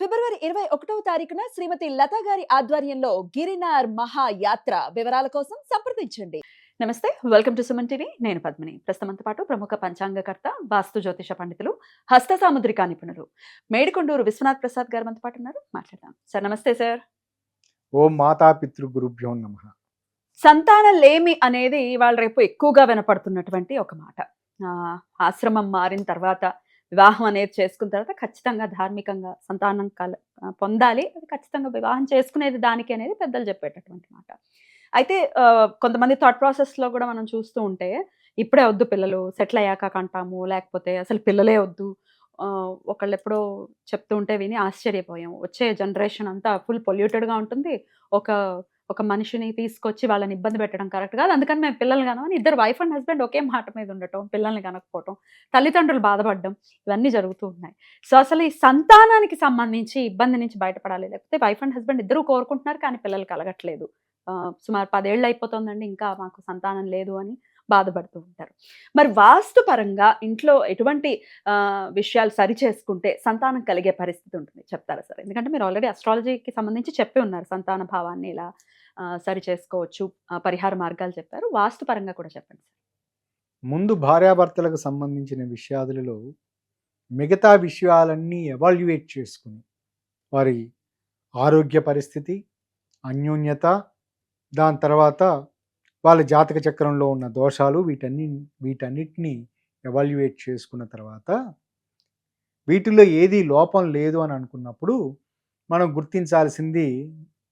ఫిబ్రవరి 21వ తారీఖున శ్రీమతి లతా గారి ఆధ్వర్యంలో గిరినార్ మహాయాత్ర వివరాల కోసం సంప్రదించండి. నమస్తే, వెల్కమ్ టు సుమన్ టీవీ. నేను పద్మిని. ప్రస్తుతంతో పాటు ప్రముఖ పంచాంగకర్త, వాస్తు జ్యోతిష పండితులు, హస్త సాముద్రికా నిపుణులు మేడికొండూరు విశ్వనాథ్ ప్రసాద్ గారు మనతో పాటు ఉన్నారు. మాట్లాడదాం. సార్ నమస్తే సార్. ఓం మాతా పితృ గురుభ్యో నమః. సంతాన లేమి అనేది ఇవాళ రేపు ఎక్కువగా వినపడుతున్నటువంటి ఒక మాట. ఆశ్రమం మారిన తర్వాత వివాహం అనేది చేసుకున్న తర్వాత ఖచ్చితంగా ధార్మికంగా సంతానం పొందాలి. అది ఖచ్చితంగా వివాహం చేసుకునేది దానికి అనేది పెద్దలు చెప్పేటటువంటి మాట. అయితే కొంతమంది థాట్ ప్రాసెస్లో కూడా మనం చూస్తూ ఉంటే ఇప్పుడే వద్దు పిల్లలు, సెటిల్ అయ్యాక కంటాము, లేకపోతే అసలు పిల్లలే వద్దు. ఒకళ్ళు ఎప్పుడో చెప్తూ ఉంటే విని ఆశ్చర్యపోయాం. వచ్చే జనరేషన్ అంతా ఫుల్ పొల్యూటెడ్గా ఉంటుంది. ఒక ఒక మనిషిని తీసుకొచ్చి వాళ్ళని ఇబ్బంది పెట్టడం కరెక్ట్ కాదు. అందుకని మేము పిల్లలు కనమని ఇద్దరు వైఫ్ అండ్ హస్బెండ్ ఒకే మాట మీద ఉండటం, పిల్లల్ని కనకపోవటం, తల్లిదండ్రులు బాధపడడం, ఇవన్నీ జరుగుతూ ఉన్నాయి. సో అసలు ఈ సంతానానికి సంబంధించి ఇబ్బంది నుంచి బయటపడాలి, లేకపోతే వైఫ్ అండ్ హస్బెండ్ ఇద్దరూ కోరుకుంటున్నారు కానీ పిల్లలు కలగట్లేదు, సుమారు 10 ఏళ్ళు అయిపోతుందండి ఇంకా మాకు సంతానం లేదు అని బాధపడుతూ ఉంటారు. మరి వాస్తు పరంగా ఇంట్లో ఎటువంటి విషయాలు సరి చేసుకుంటే సంతానం కలిగే పరిస్థితి ఉంటుంది చెప్తారా సార్? ఎందుకంటే మీరు ఆల్రెడీ అస్ట్రాలజీకి సంబంధించి చెప్పి ఉన్నారు, సంతాన భావాన్ని ఇలా సరి చేసుకోవచ్చు, పరిహార మార్గాలు చెప్పారు. వాస్తు పరంగా కూడా చెప్పండి సార్. ముందు భార్యాభర్తలకు సంబంధించిన విషయాలలో మిగతా విషయాలన్నీ ఎవాల్యుయేట్ చేసుకుని వారి ఆరోగ్య పరిస్థితి, అన్యోన్యత, దాని తర్వాత వాళ్ళ జాతక చక్రంలో ఉన్న దోషాలు, వీటన్నిటినీ ఎవాల్యుయేట్ చేసుకున్న తర్వాత వీటిల్లో ఏది లోపం లేదు అని అనుకున్నప్పుడు మనం గుర్తించాల్సింది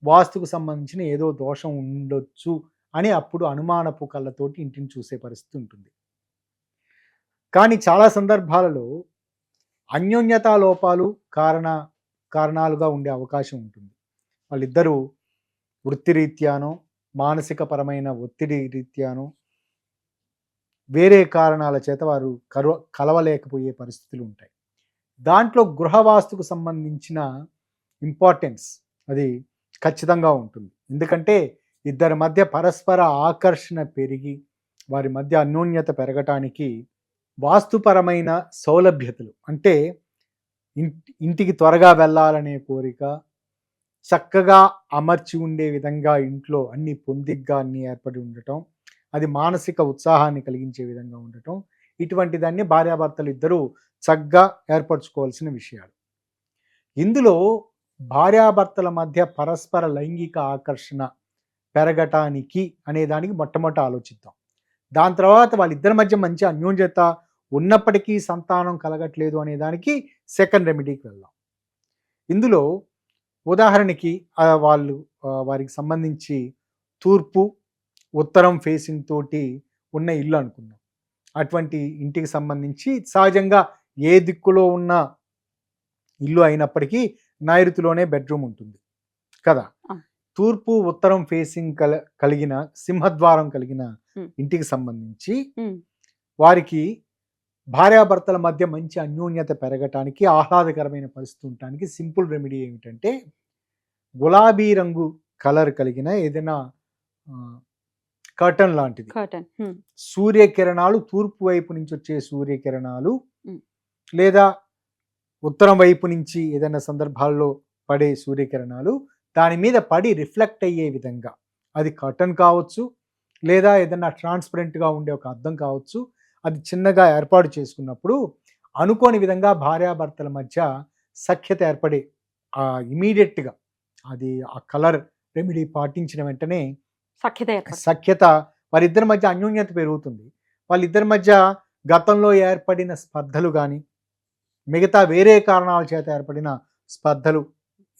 వాస్తుకు సంబంధించిన ఏదో దోషం ఉండొచ్చు అని అప్పుడు అనుమానపు కళ్ళతోటి ఇంటిని చూసే పరిస్థితి ఉంటుంది. కానీ చాలా సందర్భాలలో అన్యోన్యతా లోపాలు కారణాలుగా ఉండే అవకాశం ఉంటుంది. వాళ్ళిద్దరూ వృత్తిరీత్యానో, మానసిక పరమైన ఒత్తిడి రీత్యానో, వేరే కారణాల చేత వారు కలవలేకపోయే పరిస్థితులు ఉంటాయి. దాంట్లో గృహవాస్తుకు సంబంధించిన ఇంపార్టెన్స్ అది ఖచ్చితంగా ఉంటుంది. ఎందుకంటే ఇద్దరి మధ్య పరస్పర ఆకర్షణ పెరిగి వారి మధ్య అన్యోన్యత పెరగటానికి వాస్తుపరమైన సౌలభ్యతలు, అంటే ఇంటికి త్వరగా వెళ్ళాలనే కోరిక, చక్కగా అమర్చి ఉండే విధంగా ఇంట్లో అన్ని పొందిగ్గా అన్ని ఏర్పడి ఉండటం, అది మానసిక ఉత్సాహాన్ని కలిగించే విధంగా ఉండటం, ఇటువంటి దాన్ని భార్యాభర్తలు ఇద్దరూ చక్కగా ఏర్పరచుకోవాల్సిన విషయాలు. ఇందులో భార్యాభర్తల మధ్య పరస్పర లైంగిక ఆకర్షణ పెరగటానికి అనే దానికి మొట్టమొదట ఆలోచిద్దాం. దాని తర్వాత వాళ్ళిద్దరి మధ్య మంచి అన్యోన్యత ఉన్నప్పటికీ సంతానం కలగట్లేదు అనే దానికి సెకండ్ రెమెడీకి వెళ్దాం. ఇందులో ఉదాహరణకి వారికి సంబంధించి తూర్పు ఉత్తరం ఫేసింగ్ తోటి ఉన్న ఇల్లు అనుకుందాం. అటువంటి ఇంటికి సంబంధించి సహజంగా ఏ దిక్కులో ఉన్న ఇల్లు అయినప్పటికీ నైరుతిలోనే బెడ్రూమ్ ఉంటుంది కదా. తూర్పు ఉత్తరం ఫేసింగ్ కలిగిన సింహద్వారం కలిగిన ఇంటికి సంబంధించి వారికి భార్యాభర్తల మధ్య మంచి అన్యోన్యత పెరగటానికి, ఆహ్లాదకరమైన పరిస్థితి ఉండటానికి సింపుల్ రెమెడీ ఏమిటంటే గులాబీ రంగు కలర్ కలిగిన ఏదైనా కర్టన్ లాంటిది, సూర్యకిరణాలు తూర్పు వైపు నుంచి వచ్చే సూర్యకిరణాలు లేదా ఉత్తరం వైపు నుంచి ఏదైనా సందర్భాల్లో పడే సూర్యకిరణాలు దాని మీద పడి రిఫ్లెక్ట్ అయ్యే విధంగా, అది కర్టన్ కావచ్చు లేదా ఏదైనా ట్రాన్స్పరెంట్గా ఉండే ఒక అద్దం కావచ్చు, అది చిన్నగా ఏర్పాటు చేసుకున్నప్పుడు అనుకోని విధంగా భార్యాభర్తల మధ్య సఖ్యత ఏర్పడే ఇమీడియట్గా అది ఆ కలర్ రెమెడీ పాటించిన వెంటనే సఖ్యత వారిద్దరి మధ్య అన్యోన్యత పెరుగుతుంది. వాళ్ళిద్దరి మధ్య గతంలో ఏర్పడిన స్పర్ధలు కానీ మిగతా వేరే కారణాల చేత ఏర్పడిన స్పర్ధలు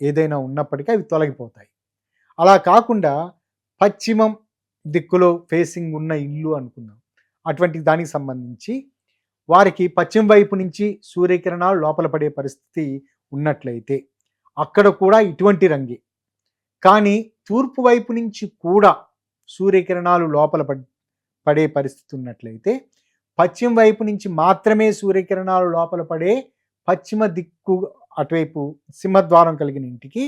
ఏదైనా ఉన్నప్పటికీ అవి తొలగిపోతాయి. అలా కాకుండా పశ్చిమం దిక్కులో ఫేసింగ్ ఉన్న ఇల్లు అనుకుందాం. అటువంటి దానికి సంబంధించి వారికి పశ్చిమ వైపు నుంచి సూర్యకిరణాలు లోపల పడే పరిస్థితి ఉన్నట్లయితే అక్కడ కూడా ఇటువంటి రంగే, కానీ తూర్పు వైపు నుంచి కూడా సూర్యకిరణాలు లోపల పడే పరిస్థితి ఉన్నట్లయితే పశ్చిమ వైపు నుంచి మాత్రమే సూర్యకిరణాలు లోపల పడే పశ్చిమ దిక్కు అటువైపు సింహద్వారం కలిగిన ఇంటికి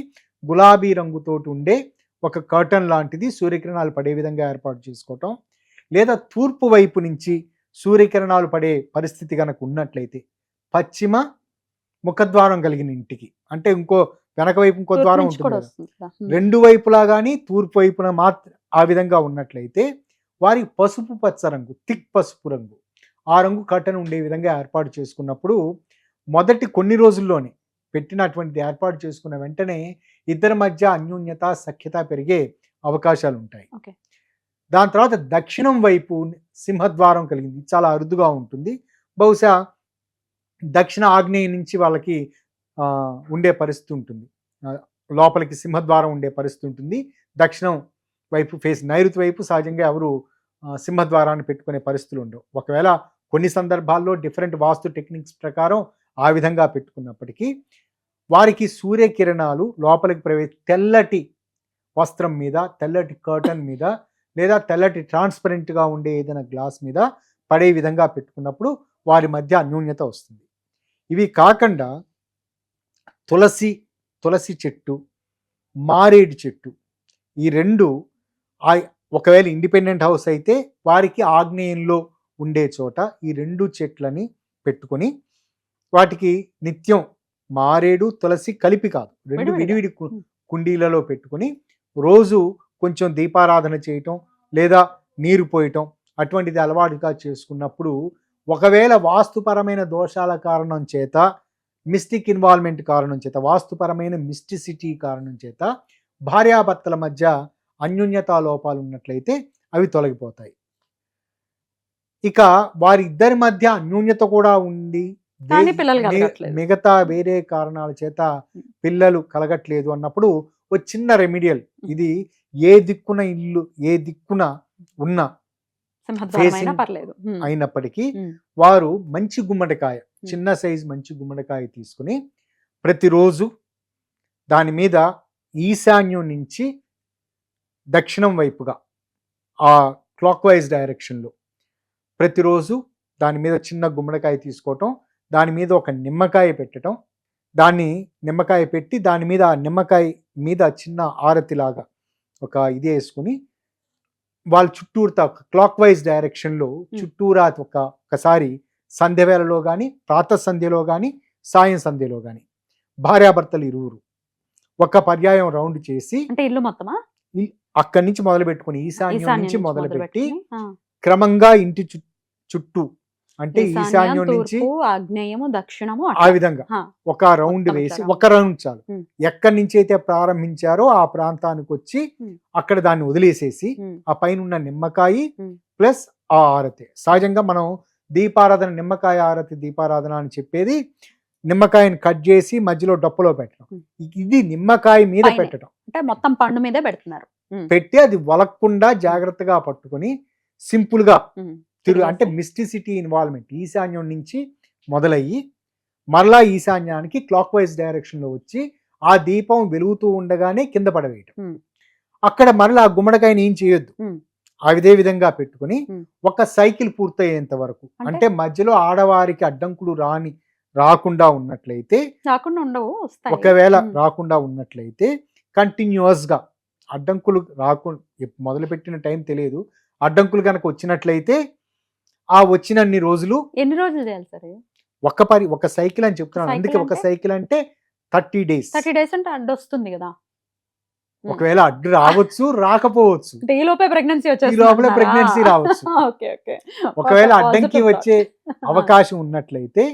గులాబీ రంగుతోటి ఉండే ఒక కర్టన్ లాంటిది సూర్యకిరణాలు పడే విధంగా ఏర్పాటు చేసుకోవటం, లేదా తూర్పు వైపు నుంచి సూర్యకిరణాలు పడే పరిస్థితి కనుక ఉన్నట్లయితే పశ్చిమ ముఖద్వారం కలిగిన ఇంటికి, అంటే ఇంకో వెనక వైపు ఇంకో తూర్పు ద్వారం నుంచి ఉంటుంది కూడా కదా, వస్తుంది కదా. రెండు వైపులా కానీ తూర్పు వైపున మాత్రం ఆ విధంగా ఉన్నట్లయితే వారికి పసుపు పచ్చ రంగు, థిక్ పసుపు రంగు, ఆ రంగు కట్టను ఉండే విధంగా ఏర్పాటు చేసుకున్నప్పుడు మొదటి కొన్ని రోజుల్లోనే పెట్టినటువంటిది ఏర్పాటు చేసుకున్న వెంటనే ఇద్దరి మధ్య అన్యోన్యత సఖ్యత పెరిగే అవకాశాలు ఉంటాయి. ఓకే. దాని తర్వాత దక్షిణం వైపు సింహద్వారం కలిగింది, చాలా అరుదుగా ఉంటుంది. బహుశా దక్షిణ ఆగ్నేయం నుంచి వాళ్ళకి ఉండే పరిస్థితి ఉంటుంది, ఆ, లోపలికి సింహద్వారం ఉండే పరిస్థితి ఉంటుంది. దక్షిణం వైపు ఫేస్ నైరుతి వైపు సహజంగా ఎవరు సింహద్వారాన్ని పెట్టుకునే పరిస్థితులు ఉండవు. ఒకవేళ కొన్ని సందర్భాల్లో డిఫరెంట్ వాస్తు టెక్నిక్స్ ప్రకారం ఆ విధంగా పెట్టుకున్నప్పటికీ వారికి సూర్యకిరణాలు లోపలికి తెల్లటి వస్త్రం మీద, తెల్లటి కర్టన్ మీద, లేదా తెల్లటి ట్రాన్స్పరెంట్గా ఉండే ఏదైనా గ్లాస్ మీద పడే విధంగా పెట్టుకున్నప్పుడు వారి మధ్య అన్యోన్యత వస్తుంది. ఇవి కాకుండా తులసి చెట్టు, మారేడు చెట్టు, ఈ రెండు ఒకవేళ ఇండిపెండెంట్ హౌస్ అయితే వారికి ఆగ్నేయంలో ఉండే చోట ఈ రెండు చెట్లని పెట్టుకొని వాటికి నిత్యం మారేడు తులసి కలిపి కాదు, రెండు విడివిడి కుండీలలో పెట్టుకొని రోజు కొంచెం దీపారాధన చేయటం లేదా నీరు పోయటం అటువంటిది అలవాటుగా చేసుకున్నప్పుడు ఒకవేళ వాస్తుపరమైన దోషాల కారణం చేత, మిస్టిక్ ఇన్వాల్వ్మెంట్ కారణం చేత, వాస్తుపరమైన మిస్టిసిటీ కారణం చేత భార్యాభర్తల మధ్య అన్యోన్యతా లోపాలు ఉన్నట్లయితే అవి తొలగిపోతాయి. ఇక వారిద్దరి మధ్య అన్యోన్యత కూడా ఉండి మిగతా వేరే కారణాల చేత పిల్లలు కలగట్లేదు అన్నప్పుడు ఒక చిన్న రెమిడియల్, ఇది ఏ దిక్కున ఇల్లు, ఏ దిక్కున ఉన్న అయినప్పటికీ వారు మంచి గుమ్మడికాయ, చిన్న సైజు మంచి గుమ్మడికాయ తీసుకుని ప్రతిరోజు దాని మీద ఈశాన్యం నుంచి దక్షిణం వైపుగా ఆ క్లాక్ వైజ్ డైరెక్షన్లో ప్రతిరోజు దాని మీద చిన్న గుమ్మడికాయ తీసుకోవటం, దాని మీద ఒక నిమ్మకాయ పెట్టడం, దాన్ని నిమ్మకాయ పెట్టి దాని మీద ఆ నిమ్మకాయ మీద చిన్న ఆరతిలాగా ఒక ఇది వేసుకుని వాళ్ళ చుట్టూరుతా క్లాక్ వైజ్ డైరెక్షన్లో చుట్టూరా ఒకసారి సంధ్య వేళలో కానీ, ప్రాతః సంధ్యలో కానీ, సాయం సంధ్యలో కానీ భార్యాభర్తలు ఇరువురు ఒక పర్యాయం రౌండ్ చేసి, అంటే ఇల్లు మొత్తమా అక్కడి నుంచి మొదలు పెట్టుకుని ఈశాన్యం నుంచి మొదలుపెట్టి క్రమంగా ఇంటి చుట్టూ, అంటే ఈశాన్యం నుంచి ఆగ్నేయము దక్షిణము ఆ విధంగా ఒక రౌండ్ వేసి, ఒక రౌండ్ చాలు, ఎక్కడి నుంచి అయితే ప్రారంభించారో ఆ ప్రాంతానికి వచ్చి అక్కడ దాన్ని వదిలేసేసి ఆ పైన ఉన్న నిమ్మకాయ ప్లస్ ఆ ఆరతి. సహజంగా మనం దీపారాధన, నిమ్మకాయ ఆరతి దీపారాధన అని చెప్పేది నిమ్మకాయని కట్ చేసి మధ్యలో డప్పులో పెట్టడం, ఇది నిమ్మకాయ మీద పెట్టడం, అంటే మొత్తం పండు మీదే పెడుతున్నారు. పెట్టి అది వలక్కుండా జాగ్రత్తగా పట్టుకుని సింపుల్ గా అంటే మిస్టిసిటీ ఇన్వాల్వ్మెంట్ ఈశాన్యం నుంచి మొదలయ్యి మరలా ఈశాన్యానికి క్లాక్ వైజ్ డైరెక్షన్ లో వచ్చి ఆ దీపం వెలుగుతూ ఉండగానే కింద పడవేయటం. అక్కడ మరలా గుమ్మడికాయని ఏం చేయొద్దు, అదే విధంగా పెట్టుకుని ఒక సైకిల్ పూర్తయ్యేంత వరకు, అంటే మధ్యలో ఆడవారికి అడ్డంకులు రాకుండా ఉన్నట్లయితే, ఒకవేళ రాకుండా ఉన్నట్లయితే కంటిన్యూస్ గా అడ్డంకులు రాకుండా, మొదలుపెట్టిన టైం తెలియదు, అడ్డంకులు కనుక వచ్చినట్లయితే ఆ వచ్చినన్ని రోజులు, ఎన్ని రోజులు చేయాలి సార్? ఒక సైకిల్ అని చెప్తున్నాను, అందుకే ఒక సైకిల్ అంటే 30 days. 30 days అంటే అడ్డు వస్తుంది కదా, ఒకవేళ అడ్డు రావచ్చు రాకపోవచ్చు, ఈ లోపే ప్రెగ్నెన్సీ రావచ్చు. ఒకవేళ అడ్డంకి వచ్చే అవకాశం ఉన్నట్లయితే,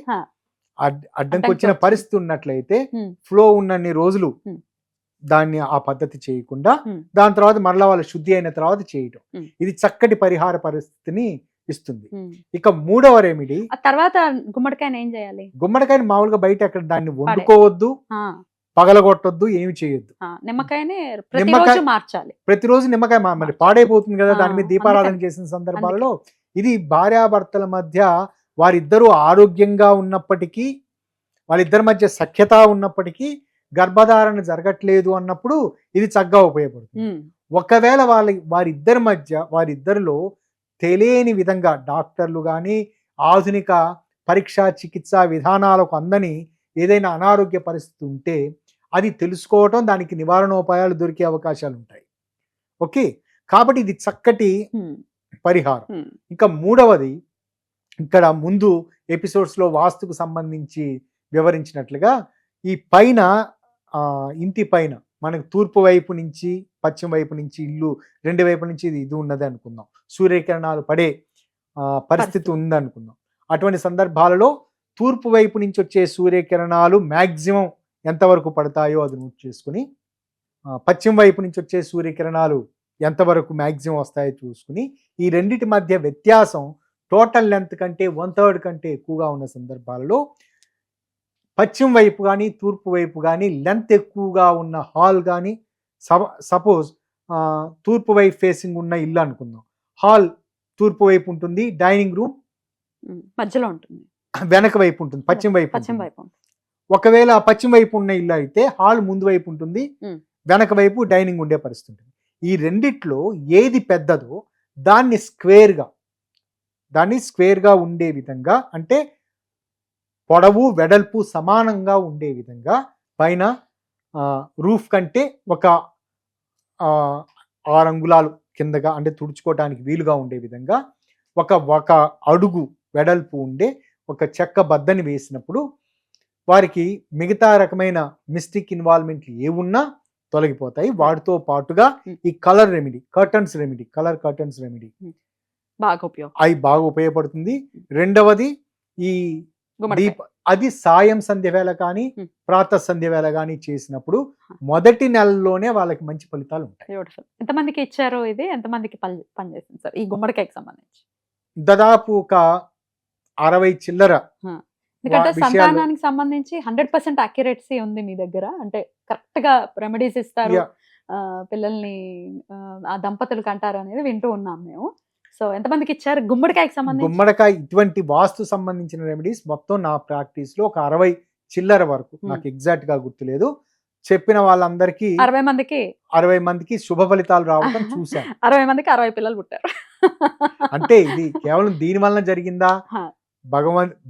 అడ్డంకి వచ్చిన పరిస్థితి ఉన్నట్లయితే ఫ్లో ఉన్నన్ని రోజులు దాన్ని ఆ పద్ధతి చేయకుండా దాని తర్వాత మరలా వాళ్ళ శుద్ధి అయిన తర్వాత చేయటం, ఇది చక్కటి పరిహార పరిస్థితిని ఇస్తుంది. ఇక మూడవ రెమిడీ, తర్వాత గుమ్మడికాయని ఏం చేయాలి? గుమ్మడికాయని మామూలుగా బయట అక్కడ దాన్ని వండుకోవద్దు, పగలగొట్టొద్దు, ఏమి చేయొద్దు. నిమ్మకాయని ప్రతిరోజు మార్చాలి, ప్రతిరోజు నిమ్మకాయ మరి పాడైపోతుంది కదా దాని మీద దీపారాధన చేసిన సందర్భాలలో. ఇది భార్యాభర్తల మధ్య వారిద్దరూ ఆరోగ్యంగా ఉన్నప్పటికీ, వాళ్ళిద్దరి మధ్య సఖ్యత ఉన్నప్పటికీ గర్భధారణ జరగట్లేదు అన్నప్పుడు ఇది చక్కగా ఉపయోగపడుతుంది. ఒకవేళ వారిద్దరిలో తెలియని విధంగా డాక్టర్లు కానీ ఆధునిక పరీక్షా చికిత్సా విధానాలకు అందని ఏదైనా అనారోగ్య పరిస్థితి ఉంటే అది తెలుసుకోవటం, దానికి నివారణోపాయాలు దొరికే అవకాశాలు ఉంటాయి. ఓకే, కాబట్టి ఇది చక్కటి పరిహారం. ఇంకా మూడవది, ఇక్కడ ముందు ఎపిసోడ్స్లో వాస్తుకు సంబంధించి వివరించినట్లుగా ఈ పైన ఇంటి పైన మనకు తూర్పు వైపు నుంచి పశ్చిమ వైపు నుంచి ఇల్లు రెండు వైపు నుంచి ఇది ఉన్నది అనుకుందాం, సూర్యకిరణాలు పడే పరిస్థితి ఉందనుకుందాం. అటువంటి సందర్భాలలో తూర్పు వైపు నుంచి వచ్చే సూర్యకిరణాలు మ్యాక్సిమం ఎంతవరకు పడతాయో అది నోట్ చేసుకుని, పశ్చిమ వైపు నుంచి వచ్చే సూర్యకిరణాలు ఎంతవరకు మ్యాక్సిమం వస్తాయో చూసుకుని, ఈ రెండిటి మధ్య వ్యత్యాసం టోటల్ లెంత్ కంటే 1/3 కంటే ఎక్కువగా ఉన్న సందర్భాలలో పశ్చిమ వైపు కానీ తూర్పు వైపు కానీ లెంత్ ఎక్కువగా ఉన్న హాల్ కానీ, సపోజ్ తూర్పు వైపు ఫేసింగ్ ఉన్న ఇల్లు అనుకుందాం, హాల్ తూర్పు వైపు ఉంటుంది, డైనింగ్ రూమ్ మధ్యలో ఉంటుంది, వెనక వైపు ఉంటుంది, పశ్చిమ వైపు. ఒకవేళ పశ్చిమ వైపు ఉన్న ఇల్లు అయితే హాల్ ముందు వైపు ఉంటుంది, వెనక వైపు డైనింగ్ ఉండే పరిస్థితి ఉంటుంది. ఈ రెండిట్లో ఏది పెద్దదో దాన్ని స్క్వేర్గా ఉండే విధంగా, అంటే పొడవు వెడల్పు సమానంగా ఉండే విధంగా పైన రూఫ్ కంటే ఒక 6 అంగుళాలు కిందగా, అంటే తుడుచుకోవటానికి వీలుగా ఉండే విధంగా ఒక అడుగు వెడల్పు ఉండే ఒక చెక్క బద్దని వేసినప్పుడు వారికి మిగతా రకమైన మిస్టిక్ ఇన్వాల్వ్మెంట్లు ఏమున్నా తొలగిపోతాయి. వాటితో పాటుగా ఈ కలర్ కర్టన్స్ రెమెడీ అవి బాగా ఉపయోగపడుతుంది. రెండవది ఈ అది సాయం సంధ్య వేళ కానీ ప్రాతః సంధ్య వేళ కానీ చేసినప్పుడు మొదటి నెలలోనే వాళ్ళకి మంచి ఫలితాలు ఉంటాయి. ఎంతమందికి ఇచ్చారు ఇది, ఎంతమందికి పనిచేసింది సార్ ఈ గుమ్మడికాయకి సంబంధించి? దాదాపు ఒక 60 చిల్లర. ఎందుకంటే సంతానానికి సంబంధించి 100% అక్యురేట్సీ ఉంది మీ దగ్గర, అంటే కరెక్ట్ గా రెమెడీస్ ఇస్తారు, పిల్లల్ని ఆ దంపతులకు అంటారు అనేది వింటూ ఉన్నాం మేము. సో ఎంతమందికి ఇచ్చారు గుమ్మడికాయకి సంబంధించి? గుమ్మడికాయ ఇటువంటి వాస్తు సంబంధించిన రెమెడీస్ మొత్తం నా ప్రాక్టీస్ లో ఒక 60 చిల్లర వరకు, నాకు ఎగ్జాక్ట్ గా గుర్తులేదు, చెప్పిన వాళ్ళందరికీ 60 మందికి శుభ ఫలితాలు రావడం చూశాను. 60 మందికి 60 పిల్లలు పుట్టారు. అంటే ఇది కేవలం దీని వలన జరిగిందా,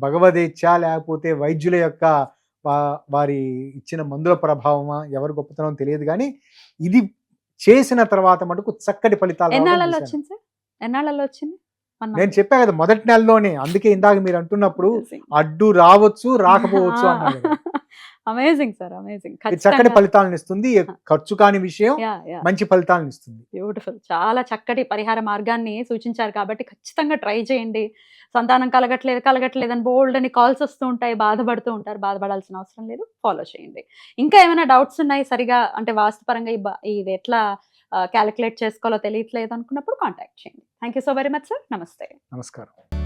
భగవదేచ్ఛ లేకపోతే వైద్యుల యొక్క వారి ఇచ్చిన మందుల ప్రభావమా, ఎవరి గొప్పతనం తెలియదు, కానీ ఇది చేసిన తర్వాత మటుకు చక్కటి ఫలితాలు. ఎన్నాళ్ళలో వచ్చింది? నేను చెప్పా కదా మొదటి నెలలోనే, అందుకే ఇందాక మీరు అంటున్నప్పుడు అడ్డు రావచ్చు రాకపోవచ్చు అన్నారు. Amazing sir, amazing. చక్కటి ఫలితాలను ఇస్తుంది, ఖర్చు కాని విషయం, మంచి ఫలితాలను ఇస్తుంది. బ్యూటిఫుల్. చాలా చక్కటి పరిహార మార్గాన్ని సూచించారు కాబట్టి ఖచ్చితంగా ట్రై చేయండి. సంతానం కలగట్లేదు అని బోల్డ్ అని కాల్స్ వస్తూ ఉంటాయి, బాధపడుతూ ఉంటారు, బాధపడాల్సిన అవసరం లేదు, ఫాలో చేయండి. ఇంకా ఏమైనా డౌట్స్ ఉన్నాయి సరిగా, అంటే వాస్తుపరంగా ఇది ఎట్లా క్యాలిక్యులేట్ చేసుకోవాలో తెలియట్లేదు అనుకున్నప్పుడు కాంటాక్ట్ చేయండి. Thank you so very much sir. నమస్తే. నమస్కారం.